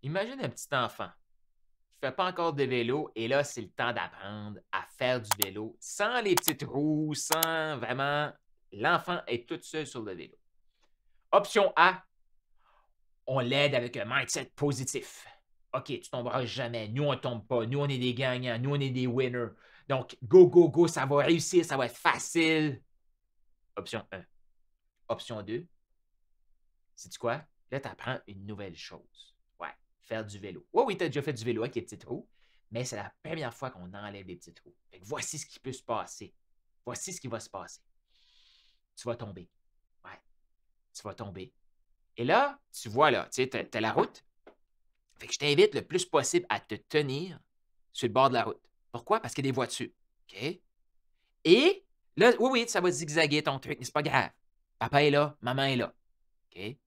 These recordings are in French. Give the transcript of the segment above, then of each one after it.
Imagine un petit enfant qui ne fait pas encore de vélo et là, c'est le temps d'apprendre à faire du vélo sans les petites roues, sans vraiment. L'enfant est tout seul sur le vélo. Option A, on l'aide avec un mindset positif. OK, tu tomberas jamais. Nous, on ne tombe pas. Nous, on est des gagnants. Nous, on est des winners. Donc, go, go, go, ça va réussir, ça va être facile. Option 1. Option 2, sais-tu quoi? Là, tu apprends une nouvelle chose. Ouais, faire du vélo. Oui, oui, tu as déjà fait du vélo avec les petites roues, mais c'est la première fois qu'on enlève les petites roues. Fait que voici ce qui peut se passer. Voici ce qui va se passer. Tu vas tomber. Ouais, tu vas tomber. Et là, tu vois, là, tu sais, tu as la route. Fait que je t'invite le plus possible à te tenir sur le bord de la route. Pourquoi? Parce qu'il y a des voitures. OK? Et là, oui, oui, ça va zigzaguer ton truc, mais c'est pas grave. Papa est là, maman est là. OK?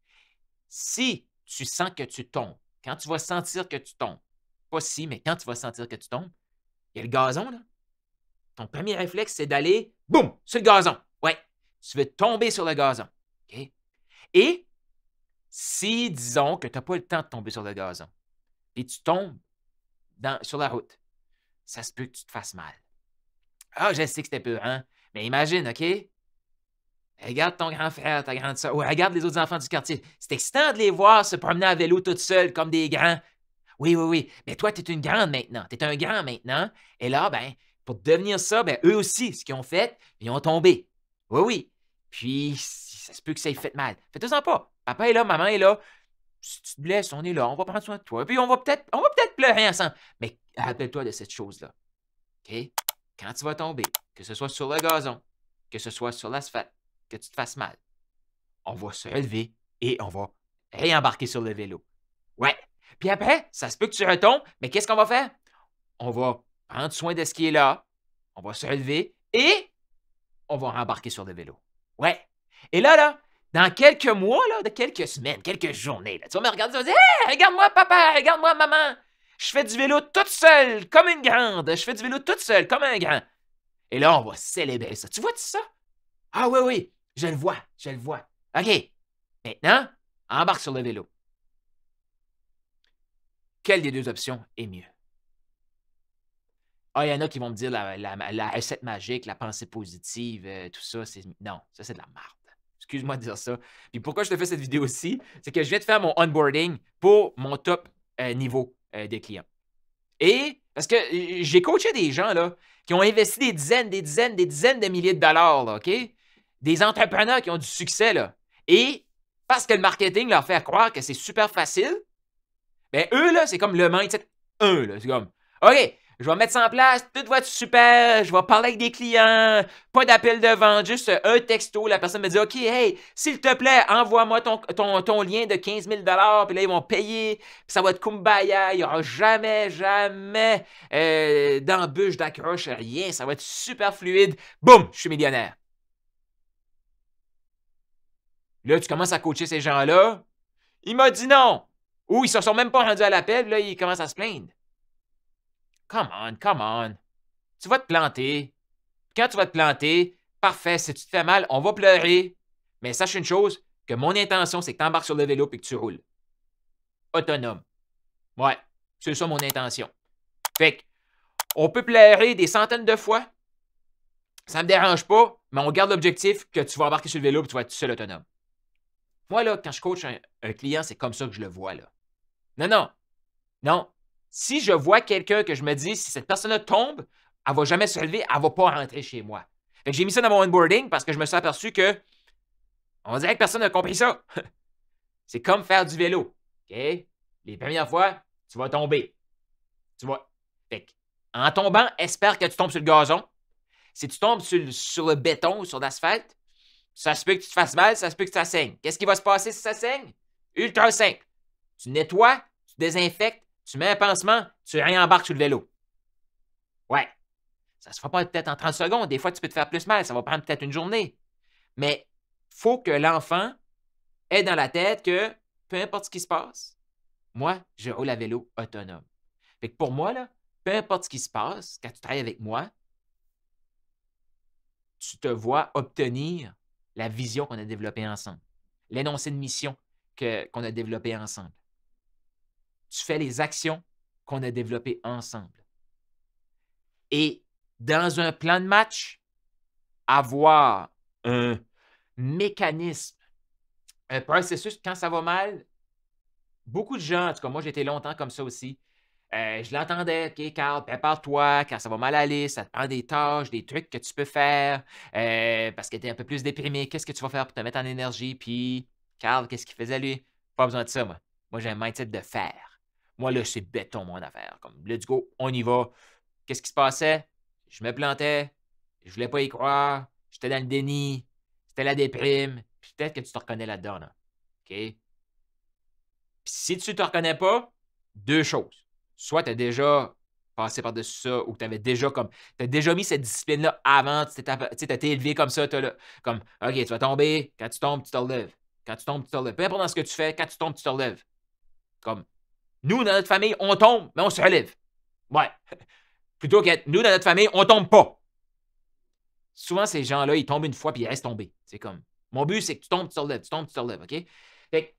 Si tu sens que tu tombes, quand tu vas sentir que tu tombes, pas si, mais quand tu vas sentir que tu tombes, il y a le gazon, là. Ton premier réflexe, c'est d'aller, boum, sur le gazon. Ouais, tu veux tomber sur le gazon. OK? Et si, disons, que tu n'as pas le temps de tomber sur le gazon, et tu tombes sur la route, ça se peut que tu te fasses mal. Ah, je sais que c'était peu, hein? Mais imagine, OK? Regarde ton grand frère, ta grande soeur, ou regarde les autres enfants du quartier. C'est excitant de les voir se promener à vélo tout seuls comme des grands. Oui, oui, oui. Mais toi, tu es une grande maintenant. Tu es un grand maintenant. Et là, ben, pour devenir ça, ben, eux aussi, ce qu'ils ont fait, ils ont tombé. Oui, oui. Puis, ça se peut que ça ait fait mal. Faites-en pas. Papa est là, maman est là. Si tu te blesses, on est là. On va prendre soin de toi. Puis, on va peut-être pleurer ensemble. Mais rappelle-toi de cette chose-là. OK? Quand tu vas tomber, que ce soit sur le gazon, que ce soit sur l'asphalte, que tu te fasses mal, on va se relever et on va réembarquer sur le vélo. Ouais. Puis après, ça se peut que tu retombes, mais qu'est-ce qu'on va faire? On va prendre soin de ce qui est là, on va se relever et on va rembarquer sur le vélo. Ouais. Et là, dans quelques mois, là, de quelques semaines, quelques journées, là, tu vas me regarder, tu vas dire hey, regarde-moi, papa, regarde-moi, maman. Je fais du vélo toute seule, comme une grande. Je fais du vélo toute seule, comme un grand. Et là, on va célébrer ça. Tu vois-tu ça? Ah oui, oui, je le vois, je le vois. OK. Maintenant, embarque sur le vélo. Quelle des deux options est mieux? Ah, il y en a qui vont me dire la recette magique, la pensée positive, tout ça, c'est. Non, ça, c'est de la merde. Excuse-moi de dire ça. Puis pourquoi je te fais cette vidéo aussi, c'est que je viens de faire mon onboarding pour mon top niveau des clients. Et parce que j'ai coaché des gens là, qui ont investi des dizaines, des dizaines, des dizaines de milliers de dollars, là, OK? Des entrepreneurs qui ont du succès, là. Et parce que le marketing leur fait croire que c'est super facile, ben eux, là, c'est comme le mindset 1, là. C'est comme, OK, je vais mettre ça en place, tout va être super, je vais parler avec des clients, pas d'appel de vente, juste un texto, la personne me dit, OK, hey, s'il te plaît, envoie-moi ton lien de 15 000 puis là, ils vont payer, puis ça va être kumbaya, il n'y aura jamais, jamais d'embûche, d'accroche, rien, ça va être super fluide, boum, je suis millionnaire. Là, tu commences à coacher ces gens-là, il m'a dit non, ou ils se sont même pas rendus à l'appel, là, ils commencent à se plaindre. Come on, come on. Tu vas te planter. Quand tu vas te planter, parfait, si tu te fais mal, on va pleurer. Mais sache une chose, que mon intention, c'est que tu embarques sur le vélo et que tu roules. Autonome. Ouais, c'est ça mon intention. Fait que, on peut pleurer des centaines de fois. Ça ne me dérange pas, mais on garde l'objectif que tu vas embarquer sur le vélo et tu vas être tout seul autonome. Moi, là, quand je coach un client, c'est comme ça que je le vois, là. Non, non. Non. Si je vois quelqu'un que je me dis, si cette personne-là tombe, elle ne va jamais se relever, elle ne va pas rentrer chez moi. Fait que j'ai mis ça dans mon onboarding parce que je me suis aperçu que on dirait que personne n'a compris ça. C'est comme faire du vélo. OK? Les premières fois, tu vas tomber. Tu vois. Fait que, en tombant, espère que tu tombes sur le gazon. Si tu tombes sur le béton ou sur l'asphalte, ça se peut que tu te fasses mal, ça se peut que ça saigne. Qu'est-ce qui va se passer si ça saigne? Ultra simple. Tu nettoies, tu désinfectes, tu mets un pansement, tu réembarques sur le vélo. Ouais. Ça ne se fera pas peut-être en 30 secondes. Des fois, tu peux te faire plus mal. Ça va prendre peut-être une journée. Mais il faut que l'enfant ait dans la tête que peu importe ce qui se passe, moi, je roule à vélo autonome. Fait que pour moi, là, peu importe ce qui se passe, quand tu travailles avec moi, tu te vois obtenir la vision qu'on a développée ensemble, l'énoncé de mission qu'on a développé ensemble. tu fais les actions qu'on a développées ensemble. Et dans un plan de match, avoir un mécanisme, un processus, quand ça va mal, beaucoup de gens, en tout cas, moi, j'étais longtemps comme ça aussi. Je l'entendais, OK, Carl, prépare-toi, quand ça va mal aller, ça te prend des tâches, des trucs que tu peux faire, parce que tu es un peu plus déprimé. Qu'est-ce que tu vas faire pour te mettre en énergie? Puis, Carl, qu'est-ce qu'il faisait lui? Pas besoin de ça, moi. Moi, j'ai un mindset de faire. Moi, là, c'est béton, mon affaire. Comme, let's go, on y va. Qu'est-ce qui se passait? Je me plantais, je voulais pas y croire, j'étais dans le déni, c'était la déprime. Puis peut-être que tu te reconnais là-dedans, là. OK? Puis si tu te reconnais pas, deux choses. Soit tu as déjà passé par-dessus ça ou que tu avais déjà comme. Tu as déjà mis cette discipline-là avant, tu t'es élevé comme ça, comme OK, tu vas tomber, quand tu tombes, tu te relèves. Quand tu tombes, tu te relèves. Peu importe dans ce que tu fais, quand tu tombes, tu te relèves. Comme nous, dans notre famille, on tombe, mais on se relève. Ouais. Plutôt que nous, dans notre famille, on tombe pas. Souvent, ces gens-là, ils tombent une fois puis ils restent tombés. C'est comme. Mon but, c'est que tu tombes, tu te relèves, tu tombes, tu te relèves, OK? Fait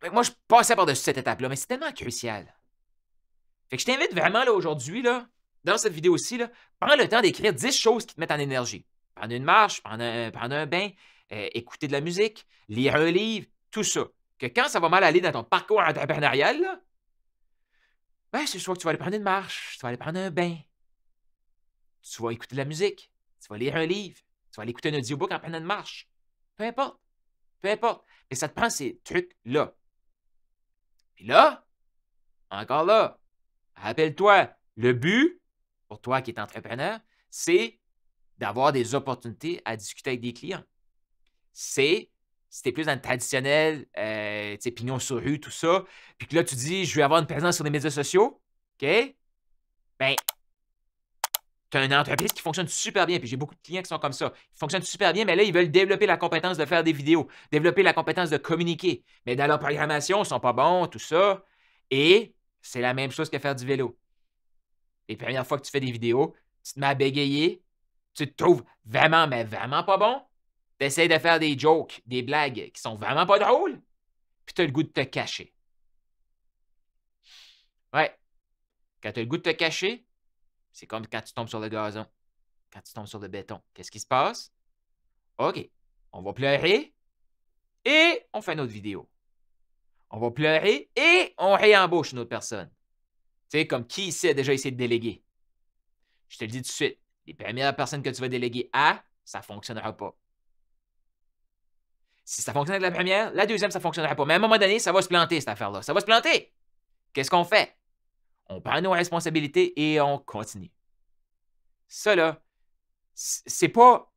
que moi, je passais par-dessus cette étape-là, mais c'est tellement crucial. Fait que je t'invite vraiment là aujourd'hui, là, dans cette vidéo-ci, prends le temps d'écrire 10 choses qui te mettent en énergie. Prendre une marche, prendre un bain, écouter de la musique, lire un livre, tout ça. Que quand ça va mal aller dans ton parcours entrepreneurial, là, ben, c'est soit que tu vas aller prendre une marche, tu vas aller prendre un bain, tu vas écouter de la musique, tu vas lire un livre, tu vas aller écouter un audiobook en prenant une marche. Peu importe. Peu importe. Mais ça te prend ces trucs-là. Puis là, encore là, rappelle-toi, le but, pour toi qui es entrepreneur, c'est d'avoir des opportunités à discuter avec des clients. C'est, si tu es plus dans le traditionnel, tu sais, pignon sur rue, tout ça, puis que là, tu dis, je vais avoir une présence sur les médias sociaux, OK? Ben, tu as une entreprise qui fonctionne super bien, puis j'ai beaucoup de clients qui sont comme ça. Ils fonctionnent super bien, mais là, ils veulent développer la compétence de faire des vidéos, développer la compétence de communiquer. Mais dans leur programmation, ils ne sont pas bons, tout ça. Et c'est la même chose que faire du vélo. Les premières fois que tu fais des vidéos, tu te mets à bégayer, tu te trouves vraiment, mais vraiment pas bon. Tu essaies de faire des jokes, des blagues qui sont vraiment pas drôles, puis tu as le goût de te cacher. Ouais. Quand tu as le goût de te cacher, c'est comme quand tu tombes sur le gazon, quand tu tombes sur le béton. Qu'est-ce qui se passe? OK. On va pleurer et on fait notre vidéo. On va pleurer et on réembauche une autre personne. Tu sais, comme qui ici a déjà essayé de déléguer? Je te le dis tout de suite. Les premières personnes que tu vas déléguer à, ça ne fonctionnera pas. Si ça fonctionne avec la première, la deuxième, ça ne fonctionnera pas. Mais à un moment donné, ça va se planter, cette affaire-là. Ça va se planter. Qu'est-ce qu'on fait? On prend nos responsabilités et on continue. Ça, là, c'est pas.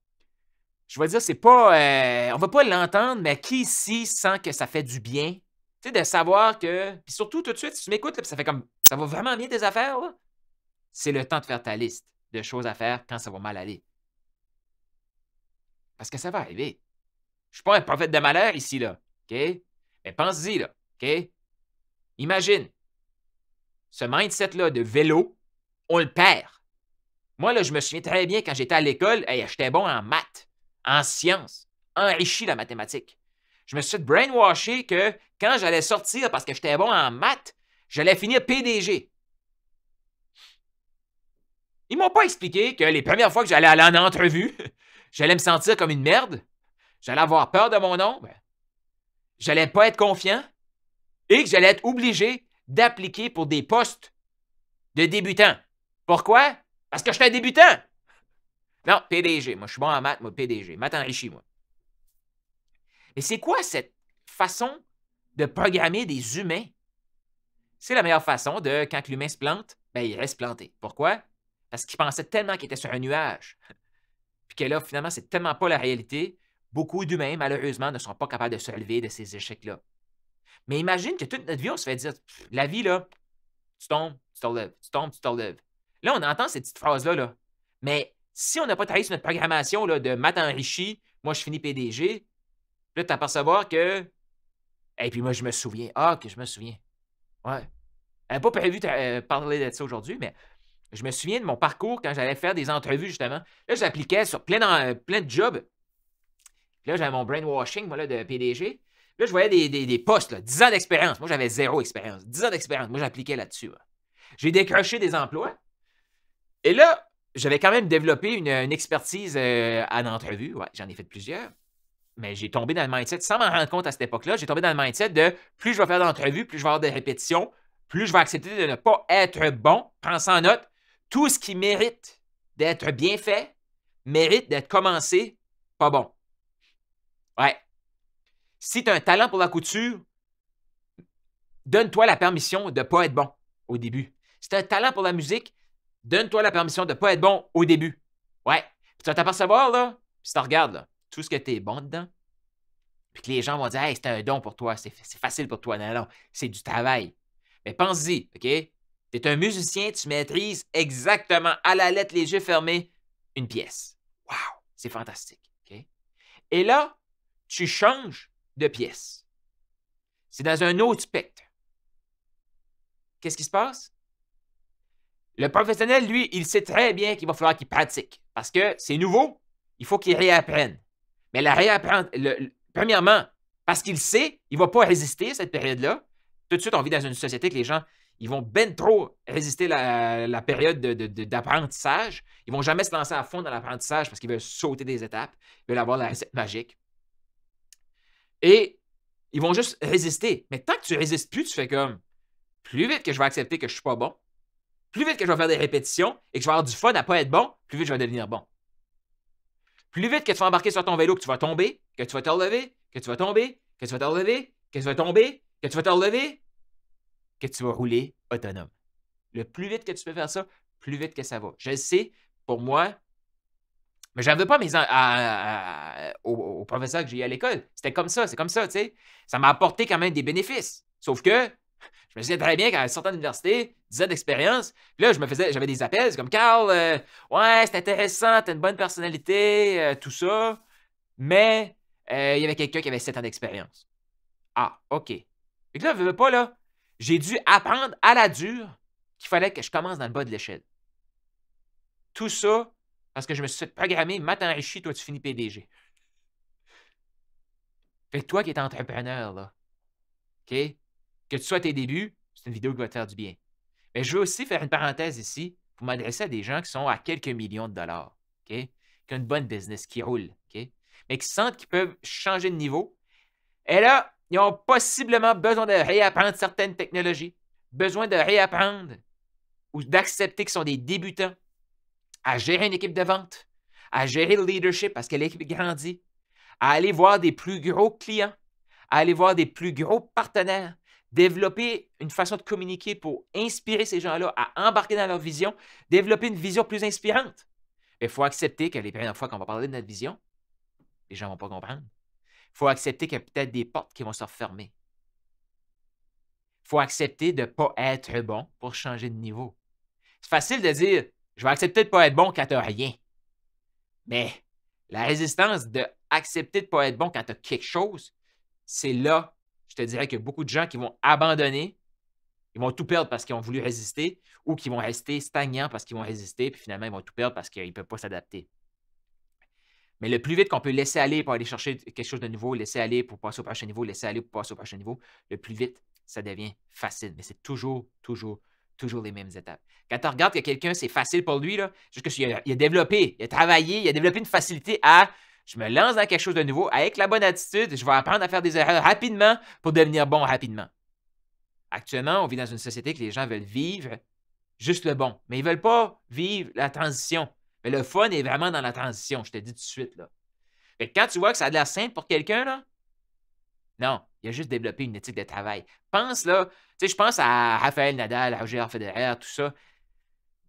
Je vais dire, c'est pas. On va pas l'entendre, mais qui ici sent que ça fait du bien? Tu sais, de savoir que. Puis surtout, tout de suite, si tu m'écoutes, puis ça fait comme. Ça va vraiment bien tes affaires, là. C'est le temps de faire ta liste de choses à faire quand ça va mal aller. Parce que ça va arriver. Je suis pas un prophète de malheur ici, là. OK? Mais pense-y, là. OK? Imagine. Ce mindset-là de vélo, on le perd. Moi, là, je me souviens très bien quand j'étais à l'école, hey, j'étais bon en maths, en sciences, enrichi la mathématique. Je me suis fait brainwasher que quand j'allais sortir parce que j'étais bon en maths, j'allais finir PDG. Ils m'ont pas expliqué que les premières fois que j'allais aller en entrevue, j'allais me sentir comme une merde, j'allais avoir peur de mon ombre, j'allais pas être confiant et que j'allais être obligé d'appliquer pour des postes de débutants. Pourquoi? Parce que j'étais un débutant. Non, PDG. Moi, je suis bon en maths, moi, PDG. Maths enrichi, moi. Mais c'est quoi cette façon de programmer des humains? C'est la meilleure façon de, quand l'humain se plante, ben, il reste planté. Pourquoi? Parce qu'il pensait tellement qu'il était sur un nuage. Puis que là, finalement, c'est tellement pas la réalité. Beaucoup d'humains, malheureusement, ne sont pas capables de se relever de ces échecs-là. Mais imagine que toute notre vie, on se fait dire, la vie, là, tu tombes, tu te relèves, tu tombes, tu te relèves. Là, on entend ces petites phrases-là, là. Mais si on n'a pas travaillé sur notre programmation là, de maths enrichi, moi, je finis PDG, là, tu t'apercevoir que. Et puis moi, je me souviens. Ah, que je me souviens. Ouais. Je n'avais pas prévu de parler de ça aujourd'hui, mais je me souviens de mon parcours quand j'allais faire des entrevues, justement. Là, j'appliquais sur plein de jobs. Puis là, j'avais mon brainwashing, moi, là, de PDG. Là, je voyais des postes, là, 10 ans d'expérience. Moi, j'avais 0 expérience. 10 ans d'expérience. Moi, j'appliquais là-dessus. Là. J'ai décroché des emplois. Et là, j'avais quand même développé une expertise en entrevue. Ouais, j'en ai fait plusieurs. Mais j'ai tombé dans le mindset, sans m'en rendre compte à cette époque-là, j'ai tombé dans le mindset de plus je vais faire d'entrevues, plus je vais avoir de répétitions, plus je vais accepter de ne pas être bon. Prends ça en note. Tout ce qui mérite d'être bien fait mérite d'être commencé pas bon. Ouais. Si tu as un talent pour la couture, donne-toi la permission de ne pas être bon au début. Si tu as un talent pour la musique, donne-toi la permission de ne pas être bon au début. Ouais. Puis tu vas t'apercevoir, là, si tu regardes, là, tout ce que tu es bon dedans, puis que les gens vont dire « Hey, c'est un don pour toi, c'est facile pour toi. » Non, non, c'est du travail. Mais pense-y, OK? Tu es un musicien, tu maîtrises exactement à la lettre, les yeux fermés, une pièce. Wow! C'est fantastique. OK? Et là, tu changes de pièce. C'est dans un autre spectre. Qu'est-ce qui se passe? Le professionnel, lui, il sait très bien qu'il va falloir qu'il pratique. Parce que c'est nouveau, il faut qu'il réapprenne. Mais la réapprendre, premièrement, parce qu'il sait, il ne va pas résister à cette période-là. Tout de suite, on vit dans une société que les gens, ils vont ben trop résister la période d'apprentissage. Ils ne vont jamais se lancer à fond dans l'apprentissage parce qu'ils veulent sauter des étapes, ils veulent avoir la recette magique. Et ils vont juste résister. Mais tant que tu ne résistes plus, tu fais comme, plus vite que je vais accepter que je ne suis pas bon, plus vite que je vais faire des répétitions et que je vais avoir du fun à ne pas être bon, plus vite je vais devenir bon. Plus vite que tu vas embarquer sur ton vélo, que tu vas tomber, que tu vas te relever, que tu vas tomber, que tu vas te relever, que tu vas tomber, que tu vas te relever, que tu vas rouler autonome. Le plus vite que tu peux faire ça, plus vite que ça va. Je le sais, pour moi, mais je n'en veux pas aux professeurs que j'ai eu à l'école. C'était comme ça, c'est comme ça, tu sais. Ça m'a apporté quand même des bénéfices. Sauf que je me souviens très bien qu'à sortant de l'université, 10 ans d'expérience, là, j'avais des appels, c'est comme Carl, ouais, c'est intéressant, t'as une bonne personnalité, tout ça, mais il y avait quelqu'un qui avait 7 ans d'expérience. Ah, OK. Et que là, je veux pas, là, j'ai dû apprendre à la dure qu'il fallait que je commence dans le bas de l'échelle. Tout ça parce que je me suis fait programmer, matin enrichi, toi, tu finis PDG. Fait que toi qui es entrepreneur, là, OK? Que tu sois à tes débuts, c'est une vidéo qui va te faire du bien. Mais je veux aussi faire une parenthèse ici pour m'adresser à des gens qui sont à quelques millions de dollars, OK? Qui ont une bonne business, qui roule, OK? Mais qui sentent qu'ils peuvent changer de niveau. Et là, ils ont possiblement besoin de réapprendre certaines technologies, besoin de réapprendre ou d'accepter qu'ils sont des débutants, à gérer une équipe de vente, à gérer le leadership parce que l'équipe grandit, à aller voir des plus gros clients, à aller voir des plus gros partenaires, développer une façon de communiquer pour inspirer ces gens-là à embarquer dans leur vision, développer une vision plus inspirante. Il faut accepter que les premières fois qu'on va parler de notre vision, les gens ne vont pas comprendre. Il faut accepter qu'il y a peut-être des portes qui vont se refermer. Il faut accepter de ne pas être bon pour changer de niveau. C'est facile de dire « je vais accepter de ne pas être bon quand tu n'as rien ». Mais la résistance d'accepter de ne pas être bon quand tu as quelque chose, c'est là, je te dirais qu'il y a beaucoup de gens qui vont abandonner, ils vont tout perdre parce qu'ils ont voulu résister ou qui vont rester stagnants parce qu'ils vont résister, puis finalement, ils vont tout perdre parce qu'ils ne peuvent pas s'adapter. Mais le plus vite qu'on peut laisser aller pour aller chercher quelque chose de nouveau, laisser aller pour passer au prochain niveau, laisser aller pour passer au prochain niveau, le plus vite, ça devient facile. Mais c'est toujours les mêmes étapes. Quand tu regardes que quelqu'un, c'est facile pour lui, là, juste qu'il a développé, il a travaillé, il a développé une facilité à je me lance dans quelque chose de nouveau avec la bonne attitude, je vais apprendre à faire des erreurs rapidement pour devenir bon rapidement. Actuellement, on vit dans une société que les gens veulent vivre juste le bon, mais ils ne veulent pas vivre la transition. Mais le fun est vraiment dans la transition, je te dis tout de suite. Là. Fait que quand tu vois que ça a de l'air simple pour quelqu'un, là, non, il a juste développé une éthique de travail. Pense, là, tu sais, je pense à Rafael Nadal, à Roger Federer, tout ça.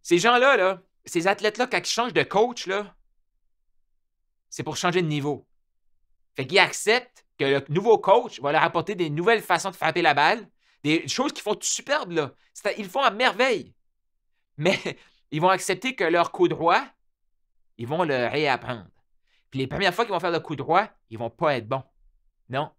Ces gens-là, là, ces athlètes-là, quand ils changent de coach, là, c'est pour changer de niveau. Fait qu'ils acceptent que le nouveau coach va leur apporter des nouvelles façons de frapper la balle, des choses qu'ils font tout superbes, là. Ils le font à merveille. Mais ils vont accepter que leur coup droit, ils vont le réapprendre. Puis les premières fois qu'ils vont faire le coup droit, ils ne vont pas être bons. Non.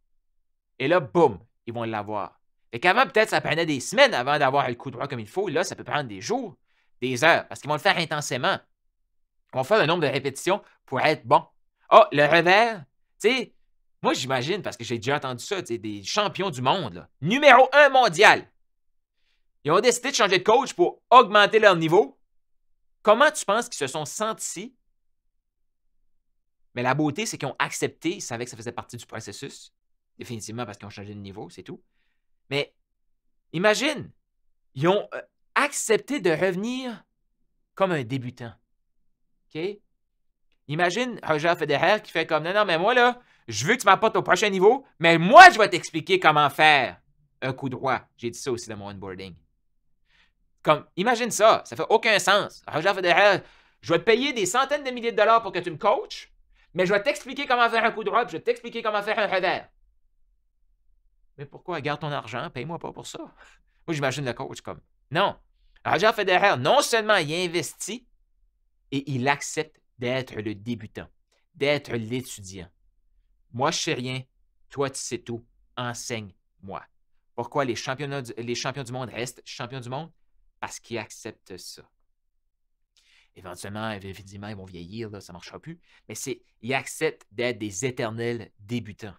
Et là, boum, ils vont l'avoir. Fait qu'avant, peut-être, ça prenait des semaines avant d'avoir le coup droit comme il faut. Là, ça peut prendre des jours, des heures, parce qu'ils vont le faire intensément. Ils vont faire le nombre de répétitions pour être bons. Ah, le revers, tu sais, Moi, j'imagine, parce que j'ai déjà entendu ça, des champions du monde, là, numéro 1 mondial. Ils ont décidé de changer de coach pour augmenter leur niveau. Comment tu penses qu'ils se sont sentis? Mais la beauté, c'est qu'ils ont accepté, ils savaient que ça faisait partie du processus. Définitivement parce qu'ils ont changé de niveau, c'est tout. Mais imagine, ils ont accepté de revenir comme un débutant. OK? Imagine Roger Federer qui fait comme non, mais moi, là, je veux que tu m'apportes au prochain niveau, mais moi, je vais t'expliquer comment faire un coup droit. J'ai dit ça aussi dans mon onboarding. Comme, imagine ça, ça fait aucun sens. Roger Federer, je vais te payer des centaines de milliers de dollars pour que tu me coaches, mais je vais t'expliquer comment faire un coup droit, puis je vais t'expliquer comment faire un revers. Mais pourquoi? Garde ton argent, paye-moi pas pour ça. Moi, j'imagine le coach comme, non. Roger Federer, non seulement il investit, et il accepte d'être le débutant, d'être l'étudiant. Moi, je sais rien, toi, tu sais tout, enseigne-moi. Pourquoi les champions du monde restent champions du monde? Parce qu'ils acceptent ça. Éventuellement, évidemment, ils vont vieillir, là, ça ne marchera plus, mais ils acceptent d'être des éternels débutants.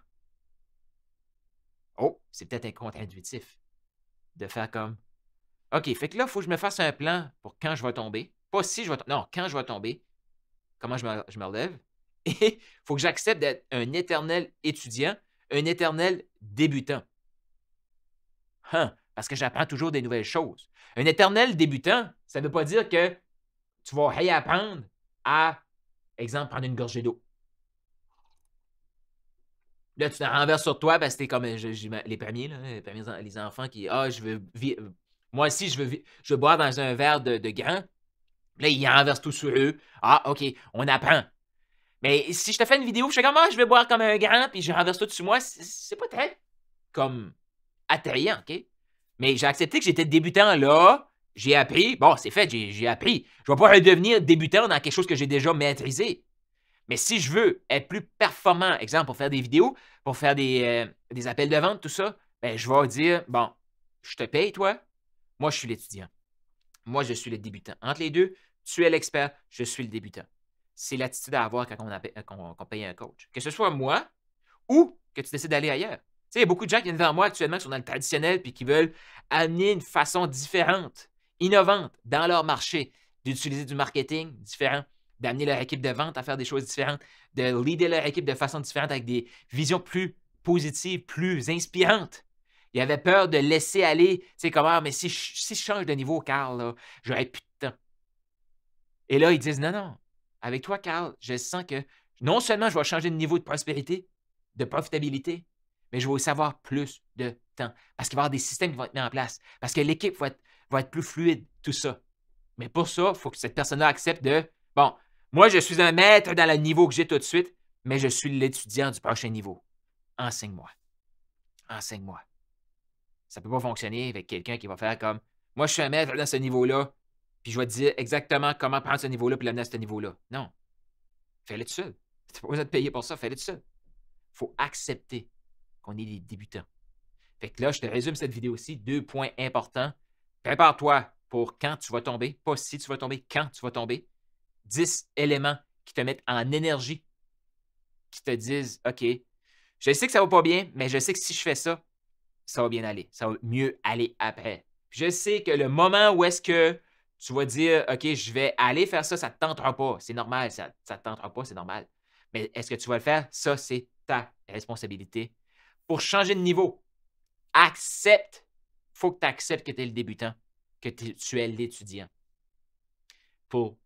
Oh, c'est peut-être un contre-intuitif de faire comme, OK, fait que là, il faut que je me fasse un plan pour quand je vais tomber. Pas si je vais tomber, non, quand je vais tomber, comment je me relève. Et il faut que j'accepte d'être un éternel étudiant, un éternel débutant. Parce que j'apprends toujours des nouvelles choses. Un éternel débutant, ça ne veut pas dire que tu vas réapprendre à, exemple, prendre une gorgée d'eau. Là, tu te renverses sur toi parce que t'es comme les premiers, là, les enfants qui, je veux moi aussi, je veux boire dans un verre de grand. Là, ils renversent tout sur eux. Ah, OK, on apprend. Mais si je te fais une vidéo, je fais comme, je vais boire comme un grand, puis je renverse tout sur moi, c'est pas très, comme, attrayant, OK? Mais j'ai accepté que j'étais débutant là, j'ai appris, bon, c'est fait, j'ai appris. Je vais pas redevenir débutant dans quelque chose que j'ai déjà maîtrisé. Mais si je veux être plus performant, exemple, pour faire des vidéos, pour faire des appels de vente, tout ça, ben, je vais dire, bon, je te paye, toi, moi, je suis l'étudiant. Moi, je suis le débutant. Entre les deux, tu es l'expert, je suis le débutant. C'est l'attitude à avoir quand on paye un coach. Que ce soit moi ou que tu décides d'aller ailleurs. Tu sais, il y a beaucoup de gens qui viennent vers moi actuellement qui sont dans le traditionnel puis qui veulent amener une façon différente, innovante dans leur marché, d'utiliser du marketing différent, d'amener leur équipe de vente à faire des choses différentes, de leader leur équipe de façon différente avec des visions plus positives, plus inspirantes. Il avait peur de laisser aller, tu sais, comment, mais si je change de niveau, Carl, j'aurais plus de temps. Et là, ils disent, non, avec toi, Carl, je sens que non seulement je vais changer de niveau de prospérité, de profitabilité, mais je vais aussi avoir plus de temps. Parce qu'il va y avoir des systèmes qui vont être mis en place. Parce que l'équipe va être plus fluide, tout ça. Mais pour ça, il faut que cette personne-là accepte de, bon, moi, je suis un maître dans le niveau que j'ai tout de suite, mais je suis l'étudiant du prochain niveau. Enseigne-moi. Enseigne-moi. Ça ne peut pas fonctionner avec quelqu'un qui va faire comme, moi, je suis un maître dans ce niveau-là, puis je vais te dire exactement comment prendre ce niveau-là puis l'amener à ce niveau-là. Non. Fais-le tout seul. Tu n'as pas besoin de payer pour ça, fais-le tout seul. Il faut accepter qu'on est des débutants. Fait que là, je te résume cette vidéo-ci. 2 points importants. Prépare-toi pour quand tu vas tomber, pas si tu vas tomber, quand tu vas tomber. 10 éléments qui te mettent en énergie, qui te disent, OK, je sais que ça va pas bien, mais je sais que si je fais ça, ça va bien aller. Ça va mieux aller après. Je sais que le moment où est-ce que tu vas dire, OK, je vais aller faire ça, ça ne te tentera pas. C'est normal, ça ne te tentera pas, c'est normal. Mais est-ce que tu vas le faire? Ça, c'est ta responsabilité. Pour changer de niveau, accepte. Il faut que tu acceptes que tu es le débutant, que tu es l'étudiant. Pour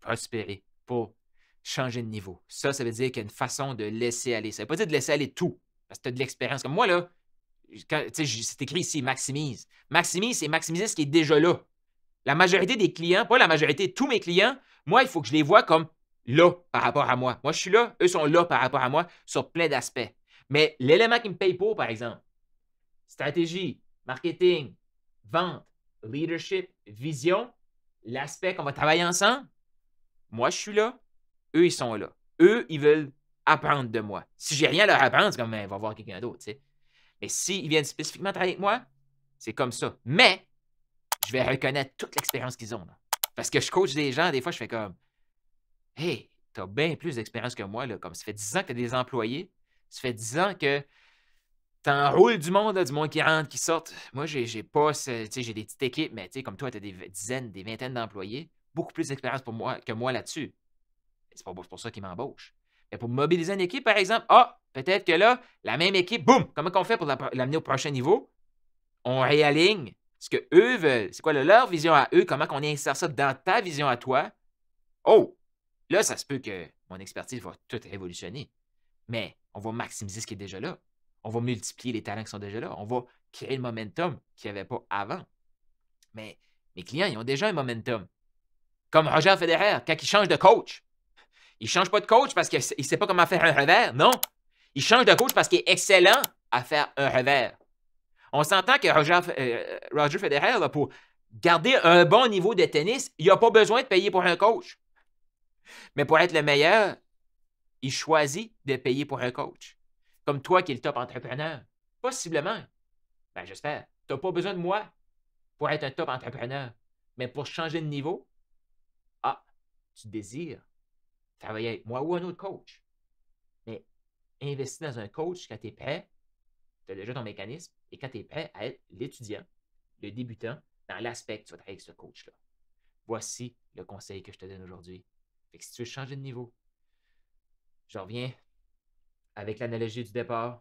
prospérer, pour changer de niveau. Ça veut dire qu'il y a une façon de laisser aller. Ça ne veut pas dire de laisser aller tout, parce que tu as de l'expérience. Comme moi, là, c'est écrit ici, maximise. Maximise, c'est maximiser ce qui est déjà là. La majorité des clients, pas la majorité, tous mes clients, moi, il faut que je les vois comme là par rapport à moi. Moi, je suis là, eux sont là par rapport à moi sur plein d'aspects. Mais l'élément qui me paye pour, par exemple, stratégie, marketing, vente, leadership, vision, l'aspect qu'on va travailler ensemble, moi, je suis là, eux, ils sont là. Eux, ils veulent apprendre de moi. Si j'ai rien à leur apprendre, c'est comme, il va voir quelqu'un d'autre, tu sais. Mais s'ils viennent spécifiquement travailler avec moi, c'est comme ça. Mais, je vais reconnaître toute l'expérience qu'ils ont. Là. Parce que je coach des gens, des fois, je fais comme, hey, t'as bien plus d'expérience que moi. Là. Comme ça fait 10 ans que tu as des employés. Ça fait 10 ans que tu enroules du monde, là, du monde qui rentre, qui sort. Moi, j'ai pas tu sais, j'ai des petites équipes, mais tu sais, comme toi, tu as des dizaines, des vingtaines d'employés. Beaucoup plus d'expérience pour moi que moi là-dessus. C'est pour ça qu'ils m'embauchent. Mais pour mobiliser une équipe, par exemple, peut-être que là, la même équipe, boum, comment on fait pour l'amener au prochain niveau? On réaligne ce que eux veulent. C'est quoi leur vision à eux? Comment on insère ça dans ta vision à toi? Oh! Là, ça se peut que mon expertise va tout révolutionner. Mais on va maximiser ce qui est déjà là. On va multiplier les talents qui sont déjà là. On va créer le momentum qu'il n'y avait pas avant. Mais mes clients, ils ont déjà un momentum. Comme Roger Federer, quand il change de coach. Il ne change pas de coach parce qu'il ne sait pas comment faire un revers. Non. Il change de coach parce qu'il est excellent à faire un revers. On s'entend que Roger Federer, là, pour garder un bon niveau de tennis, il n'a pas besoin de payer pour un coach. Mais pour être le meilleur, il choisit de payer pour un coach. Comme toi qui es le top entrepreneur. Possiblement. Ben, j'espère. Tu n'as pas besoin de moi pour être un top entrepreneur. Mais pour changer de niveau, tu désires travailler avec moi ou un autre coach. Mais investis dans un coach quand tu es prêt, tu as déjà ton mécanisme, et quand tu es prêt à être l'étudiant, le débutant, dans l'aspect que tu vas travailler avec ce coach-là. Voici le conseil que je te donne aujourd'hui. Fait que si tu veux changer de niveau, je reviens avec l'analogie du départ.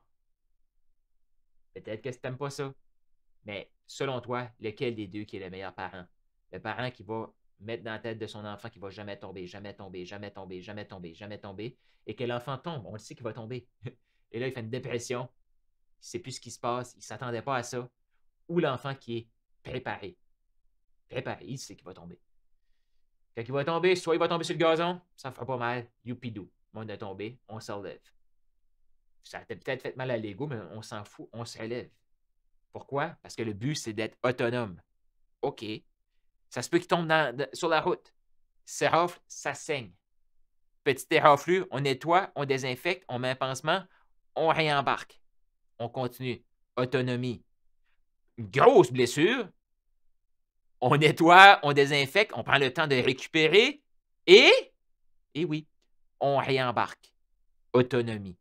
Peut-être que tu n'aimes pas ça, mais selon toi, lequel des deux qui est le meilleur parent? Le parent qui va mettre dans la tête de son enfant qu'il ne va jamais tomber, jamais tomber, jamais tomber, jamais tomber, jamais tomber, et que l'enfant tombe, on le sait qu'il va tomber. Et là, il fait une dépression, il ne sait plus ce qui se passe, il ne s'attendait pas à ça. Ou l'enfant qui est préparé. Préparé, il sait qu'il va tomber. Quand il va tomber, soit il va tomber sur le gazon, ça ne fera pas mal, youpidou. On est tombé, on se relève. Ça a peut-être fait mal à l'ego, mais on s'en fout, on se relève. Pourquoi? Parce que le but, c'est d'être autonome. OK. Ça se peut qu'il tombe sur la route. S'érafle, ça saigne. Petite éraflure, on nettoie, on désinfecte, on met un pansement, on réembarque. On continue. Autonomie. Une grosse blessure, on nettoie, on désinfecte, on prend le temps de récupérer et oui, on réembarque. Autonomie.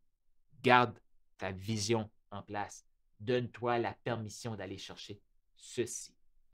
Garde ta vision en place. Donne-toi la permission d'aller chercher ceci.